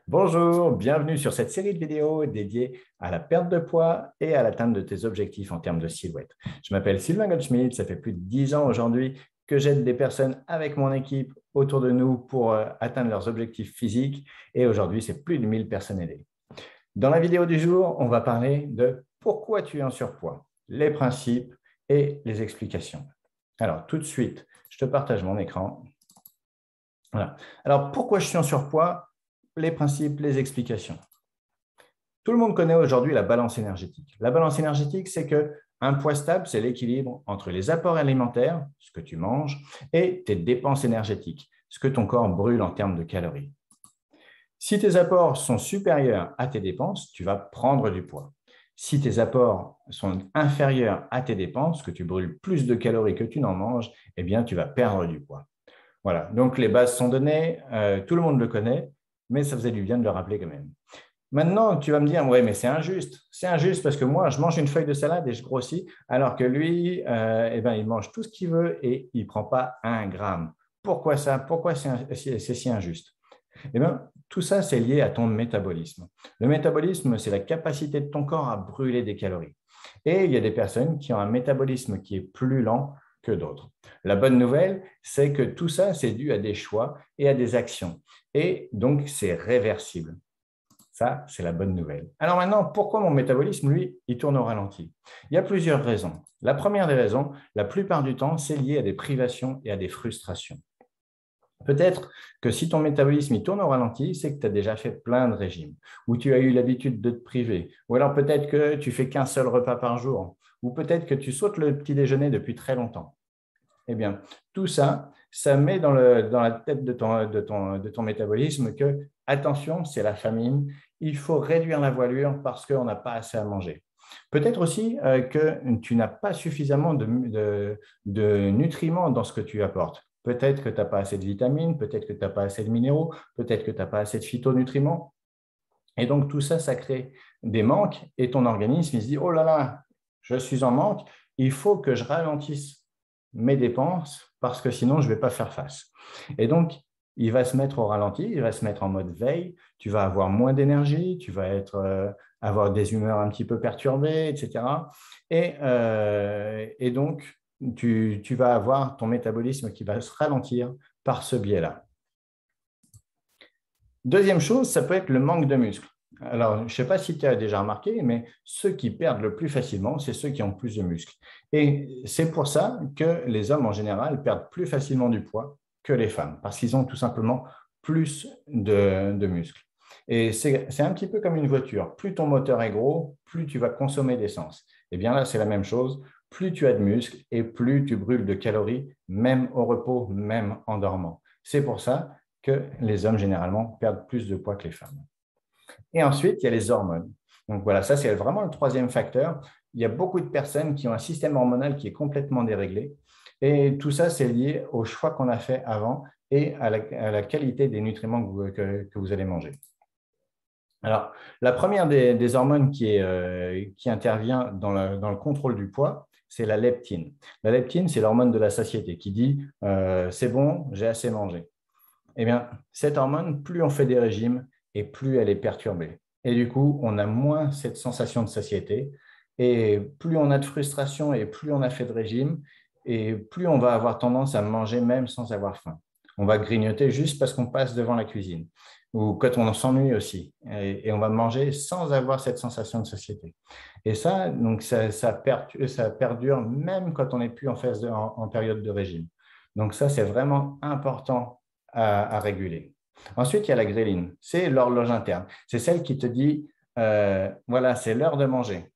Bonjour, bienvenue sur cette série de vidéos dédiée à la perte de poids et à l'atteinte de tes objectifs en termes de silhouette. Je m'appelle Sylvain Goldschmidt, ça fait plus de 10 ans aujourd'hui que j'aide des personnes avec mon équipe autour de nous pour atteindre leurs objectifs physiques et aujourd'hui, c'est plus de 1000 personnes aidées. Dans la vidéo du jour, on va parler de pourquoi tu es en surpoids, les principes et les explications. Alors, tout de suite, je te partage mon écran. Voilà. Alors, pourquoi je suis en surpoids? Les principes, les explications. Tout le monde connaît aujourd'hui la balance énergétique. La balance énergétique, c'est qu'un poids stable, c'est l'équilibre entre les apports alimentaires, ce que tu manges, et tes dépenses énergétiques, ce que ton corps brûle en termes de calories. Si tes apports sont supérieurs à tes dépenses, tu vas prendre du poids. Si tes apports sont inférieurs à tes dépenses, que tu brûles plus de calories que tu n'en manges, eh bien, tu vas perdre du poids. Voilà, donc les bases sont données, tout le monde le connaît, mais ça faisait du bien de le rappeler quand même. Maintenant, tu vas me dire, oui, mais c'est injuste. C'est injuste parce que moi, je mange une feuille de salade et je grossis, alors que lui, il mange tout ce qu'il veut et il ne prend pas un gramme. Pourquoi ça? Pourquoi c'est si injuste? Eh bien, tout ça, c'est lié à ton métabolisme. Le métabolisme, c'est la capacité de ton corps à brûler des calories. Et il y a des personnes qui ont un métabolisme qui est plus lent que d'autres. La bonne nouvelle, c'est que tout ça, c'est dû à des choix et à des actions. Et donc, c'est réversible. Ça, c'est la bonne nouvelle. Alors maintenant, pourquoi mon métabolisme, lui, il tourne au ralenti? Il y a plusieurs raisons. La première des raisons, la plupart du temps, c'est lié à des privations et à des frustrations. Peut-être que si ton métabolisme il tourne au ralenti, c'est que tu as déjà fait plein de régimes, ou tu as eu l'habitude de te priver, ou alors peut-être que tu fais qu'un seul repas par jour, ou peut-être que tu sautes le petit déjeuner depuis très longtemps. Eh bien, tout ça, ça met dans la tête de ton métabolisme que, attention, c'est la famine, il faut réduire la voilure parce qu'on n'a pas assez à manger. Peut-être aussi que tu n'as pas suffisamment de nutriments dans ce que tu apportes. Peut-être que tu n'as pas assez de vitamines, peut-être que tu n'as pas assez de minéraux, peut-être que tu n'as pas assez de phytonutriments. Et donc, tout ça, ça crée des manques et ton organisme, il se dit, oh là là, je suis en manque, il faut que je ralentisse mes dépenses parce que sinon, je ne vais pas faire face. Et donc, il va se mettre au ralenti, il va se mettre en mode veille, tu vas avoir moins d'énergie, tu vas avoir des humeurs un petit peu perturbées, etc. Et donc, tu vas avoir ton métabolisme qui va se ralentir par ce biais-là. Deuxième chose, ça peut être le manque de muscles. Alors, je ne sais pas si tu as déjà remarqué, mais ceux qui perdent le plus facilement, c'est ceux qui ont plus de muscles. Et c'est pour ça que les hommes, en général, perdent plus facilement du poids que les femmes, parce qu'ils ont tout simplement plus de muscles. Et c'est un petit peu comme une voiture. Plus ton moteur est gros, plus tu vas consommer d'essence. Et bien là, c'est la même chose. Plus tu as de muscles et plus tu brûles de calories, même au repos, même en dormant. C'est pour ça que les hommes, généralement, perdent plus de poids que les femmes. Et ensuite, il y a les hormones. Donc voilà, ça, c'est vraiment le troisième facteur. Il y a beaucoup de personnes qui ont un système hormonal qui est complètement déréglé. Et tout ça, c'est lié au choix qu'on a fait avant et à la qualité des nutriments que vous allez manger. Alors, la première des hormones qui intervient dans le contrôle du poids, c'est la leptine. La leptine, c'est l'hormone de la satiété qui dit c'est bon, j'ai assez mangé. Eh bien, cette hormone, plus on fait des régimes et plus elle est perturbée. Et du coup, on a moins cette sensation de satiété. Et plus on a de frustration et plus on a fait de régime, et plus on va avoir tendance à manger même sans avoir faim. On va grignoter juste parce qu'on passe devant la cuisine ou quand on s'ennuie aussi. Et on va manger sans avoir cette sensation de satiété. Et ça, donc ça perdure même quand on n'est plus en période de régime. Donc ça, c'est vraiment important à réguler. Ensuite, il y a la gréline. C'est l'horloge interne. C'est celle qui te dit, voilà, c'est l'heure de manger.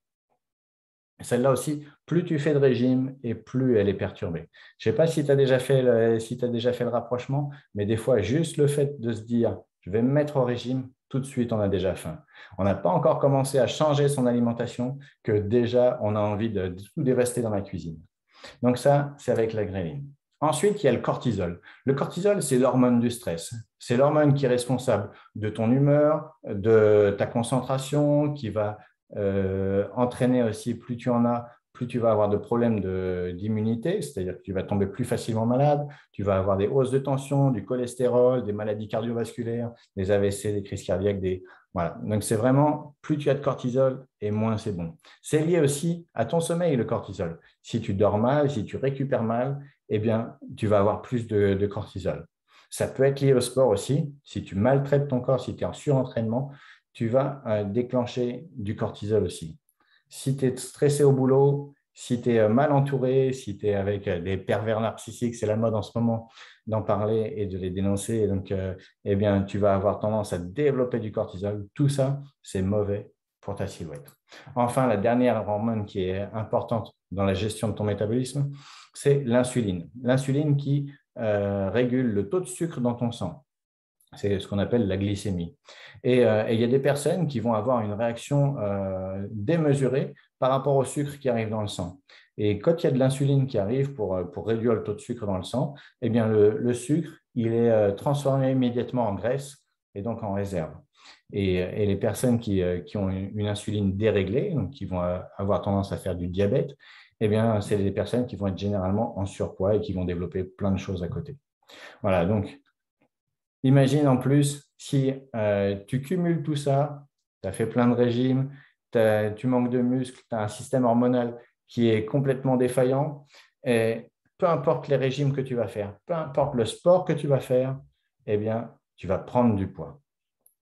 Celle-là aussi, plus tu fais de régime et plus elle est perturbée. Je ne sais pas si tu as déjà fait le rapprochement, mais des fois, juste le fait de se dire, je vais me mettre au régime, tout de suite, on a déjà faim. On n'a pas encore commencé à changer son alimentation que déjà, on a envie de tout dévaster dans la cuisine. Donc ça, c'est avec la gréline. Ensuite, il y a le cortisol. Le cortisol, c'est l'hormone du stress. C'est l'hormone qui est responsable de ton humeur, de ta concentration, qui va entraîner aussi, plus tu en as, plus tu vas avoir de problèmes d'immunité, c'est-à-dire que tu vas tomber plus facilement malade, tu vas avoir des hausses de tension, du cholestérol, des maladies cardiovasculaires, des AVC, des crises cardiaques, voilà. Donc, c'est vraiment, plus tu as de cortisol et moins c'est bon. C'est lié aussi à ton sommeil, le cortisol. Si tu dors mal, si tu récupères mal, eh bien, tu vas avoir plus de cortisol. Ça peut être lié au sport aussi. Si tu maltraites ton corps, si tu es en surentraînement, tu vas déclencher du cortisol aussi. Si tu es stressé au boulot, si tu es mal entouré, si tu es avec des pervers narcissiques, c'est la mode en ce moment d'en parler et de les dénoncer. Et donc, eh bien, tu vas avoir tendance à développer du cortisol. Tout ça, c'est mauvais pour ta silhouette. Enfin, la dernière hormone qui est importante dans la gestion de ton métabolisme, c'est l'insuline. L'insuline qui régule le taux de sucre dans ton sang. C'est ce qu'on appelle la glycémie. Et il y a des personnes qui vont avoir une réaction démesurée par rapport au sucre qui arrive dans le sang. Et quand il y a de l'insuline qui arrive pour réduire le taux de sucre dans le sang, eh bien le sucre, il est transformé immédiatement en graisse et donc en réserve. Et les personnes qui ont une insuline déréglée, donc qui vont avoir tendance à faire du diabète, eh bien, c'est des personnes qui vont être généralement en surpoids et qui vont développer plein de choses à côté. Voilà, donc imagine en plus si tu cumules tout ça, tu as fait plein de régimes, tu manques de muscles, tu as un système hormonal qui est complètement défaillant, et peu importe les régimes que tu vas faire, peu importe le sport que tu vas faire, eh bien, tu vas prendre du poids.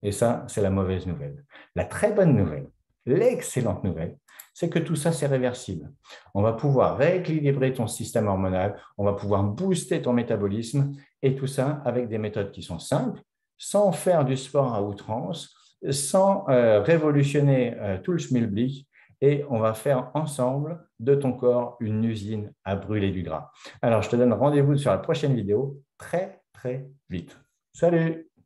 Et ça, c'est la mauvaise nouvelle. La très bonne nouvelle, l'excellente nouvelle, c'est que tout ça, c'est réversible. On va pouvoir rééquilibrer ton système hormonal, on va pouvoir booster ton métabolisme, et tout ça avec des méthodes qui sont simples, sans faire du sport à outrance, sans révolutionner tout le schmilblick, et on va faire ensemble de ton corps une usine à brûler du gras. Alors, je te donne rendez-vous sur la prochaine vidéo très, très vite. Salut!